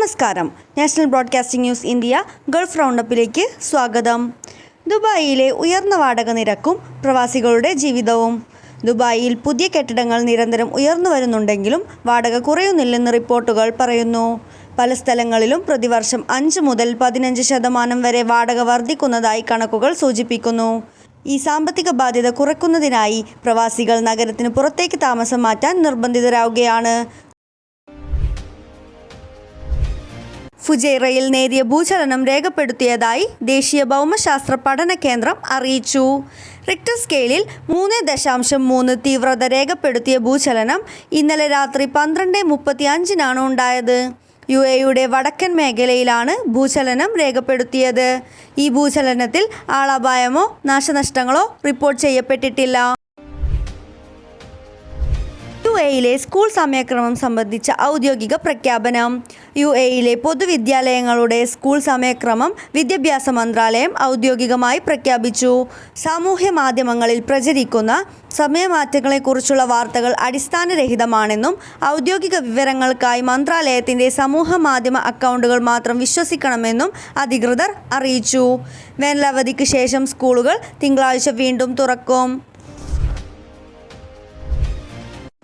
നമസ്കാരം. National broadcasting news India Gulf റൗണ്ടപ്പിലേക്ക് സ്വാഗതം. ദുബായിലെ ഉയർന്ന വാടക നിരക്കും പ്രവാസികളുടെ ജീവിതവും. ദുബായിൽ പുതിയ കെട്ടിടങ്ങൾ നിരന്തരം ഉയർന്നു വരുന്നുണ്ടെങ്കിലും വാടക കുറയുന്നില്ലെന്ന് റിപ്പോർട്ടുകൾ പറയുന്നു. പല സ്ഥലങ്ങളിലും പ്രതിവർഷം 5 മുതൽ 15% വരെ വാടക വർദ്ധിക്കുന്നതായി കണക്കുകൾ സൂചിപ്പിക്കുന്നു. ഈ സാമ്പത്തിക ബാധ്യത കുറയ്ക്കുന്നതിനായി പ്രവാസികൾ നഗരത്തിന് പുറത്തേക്ക് താമസം മാറ്റാൻ നിർബന്ധിതരാവുകയാണ്. ഫുജൈറയിൽ നേരിയ ഭൂചലനം രേഖപ്പെടുത്തിയതായി ദേശീയ ഭൗമശാസ്ത്ര പഠന കേന്ദ്രം അറിയിച്ചു. റിക്ടർ സ്കെയിലിൽ 3.3 തീവ്രത രേഖപ്പെടുത്തിയ ഭൂചലനം ഇന്നലെ രാത്രി 12:35 ഉണ്ടായത്. UAEയുടെ വടക്കൻ മേഖലയിലാണ് ഭൂചലനം രേഖപ്പെടുത്തിയത്. ഈ ഭൂചലനത്തിൽ ആളപായമോ നാശനഷ്ടങ്ങളോ റിപ്പോർട്ട് ചെയ്യപ്പെട്ടിട്ടില്ല. UAEയിലെ സ്കൂൾ സമയക്രമം സംബന്ധിച്ച ഔദ്യോഗിക പ്രഖ്യാപനം. UAEയിലെ പൊതുവിദ്യാലയങ്ങളുടെ സ്കൂൾ സമയക്രമം വിദ്യാഭ്യാസ മന്ത്രാലയം ഔദ്യോഗികമായി പ്രഖ്യാപിച്ചു. സാമൂഹ്യ മാധ്യമങ്ങളിൽ പ്രചരിക്കുന്ന സമയമാറ്റങ്ങളെക്കുറിച്ചുള്ള വാർത്തകൾ അടിസ്ഥാനരഹിതമാണെന്നും ഔദ്യോഗിക വിവരങ്ങൾക്കായി മന്ത്രാലയത്തിൻ്റെ സമൂഹ മാധ്യമ അക്കൗണ്ടുകൾ മാത്രം വിശ്വസിക്കണമെന്നും അധികൃതർ അറിയിച്ചു. വേനലവധിക്ക് ശേഷം സ്കൂളുകൾ തിങ്കളാഴ്ച വീണ്ടും തുറക്കും.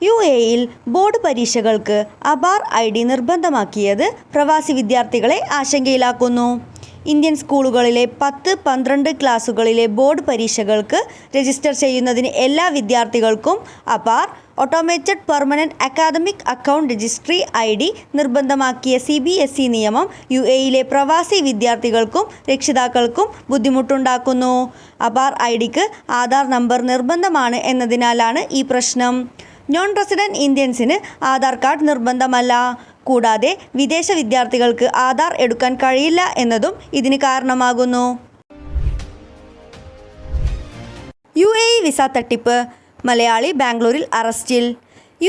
UAEയിൽ ബോർഡ് പരീക്ഷകൾക്ക് അബാർ ID നിർബന്ധമാക്കിയത് പ്രവാസി വിദ്യാർത്ഥികളെ ആശങ്കയിലാക്കുന്നു. ഇന്ത്യൻ സ്കൂളുകളിലെ 10-12 ക്ലാസുകളിലെ ബോർഡ് പരീക്ഷകൾക്ക് രജിസ്റ്റർ ചെയ്യുന്നതിന് എല്ലാ വിദ്യാർത്ഥികൾക്കും APAAR automated permanent academic account registry ID നിർബന്ധമാക്കിയ CBSE നിയമം UAEയിലെ പ്രവാസി വിദ്യാർത്ഥികൾക്കും രക്ഷിതാക്കൾക്കും ബുദ്ധിമുട്ടുണ്ടാക്കുന്നു. അബാർ IDക്ക് ആധാർ നമ്പർ നിർബന്ധമാണ് എന്നതിനാലാണ് ഈ പ്രശ്നം. നോൺ റെസിഡൻറ്റ് ഇന്ത്യൻസിന് ആധാർ കാർഡ് നിർബന്ധമല്ല. കൂടാതെ വിദേശ വിദ്യാർത്ഥികൾക്ക് ആധാർ എടുക്കാൻ കഴിയില്ല എന്നതും ഇതിന് കാരണമാകുന്നു. UAE വിസ തട്ടിപ്പ്. മലയാളി ബാംഗ്ലൂരിൽ അറസ്റ്റിൽ.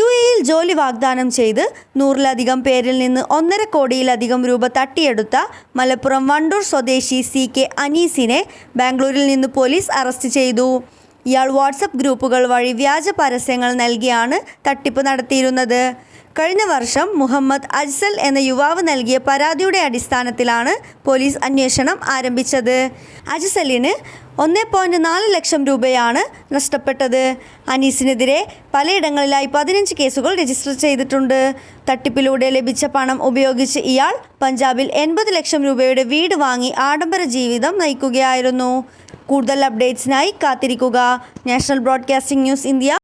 UAEയിൽ ജോലി വാഗ്ദാനം ചെയ്ത് 100-ലധികം പേരിൽ നിന്ന് 1.5 കോടിയിലധികം രൂപ തട്ടിയെടുത്ത മലപ്പുറം വണ്ടൂർ സ്വദേശി CK അനീസിനെ ബാംഗ്ലൂരിൽ നിന്ന് പോലീസ് അറസ്റ്റ് ചെയ്തു. ഇയാൾ വാട്സപ്പ് ഗ്രൂപ്പുകൾ വഴി വ്യാജ പരസ്യങ്ങൾ നൽകിയാണ് തട്ടിപ്പ് നടത്തിയിരുന്നത്. കഴിഞ്ഞ വർഷം മുഹമ്മദ് അജ്സൽ എന്ന യുവാവ് നൽകിയ പരാതിയുടെ അടിസ്ഥാനത്തിലാണ് പോലീസ് അന്വേഷണം ആരംഭിച്ചത്. അജ്സലിന് 1.4 ലക്ഷം രൂപയാണ് നഷ്ടപ്പെട്ടത്. അനീസിനെതിരെ പലയിടങ്ങളിലായി 15 കേസുകൾ രജിസ്റ്റർ ചെയ്തിട്ടുണ്ട്. തട്ടിപ്പിലൂടെ ലഭിച്ച പണം ഉപയോഗിച്ച് ഇയാൾ പഞ്ചാബിൽ 80 ലക്ഷം രൂപയുടെ വീട് വാങ്ങി ആഡംബര ജീവിതം നയിക്കുകയായിരുന്നു. കൂടുതൽ അപ്ഡേറ്റ്സിനായി കാത്തിരിക്കുക. National broadcasting news India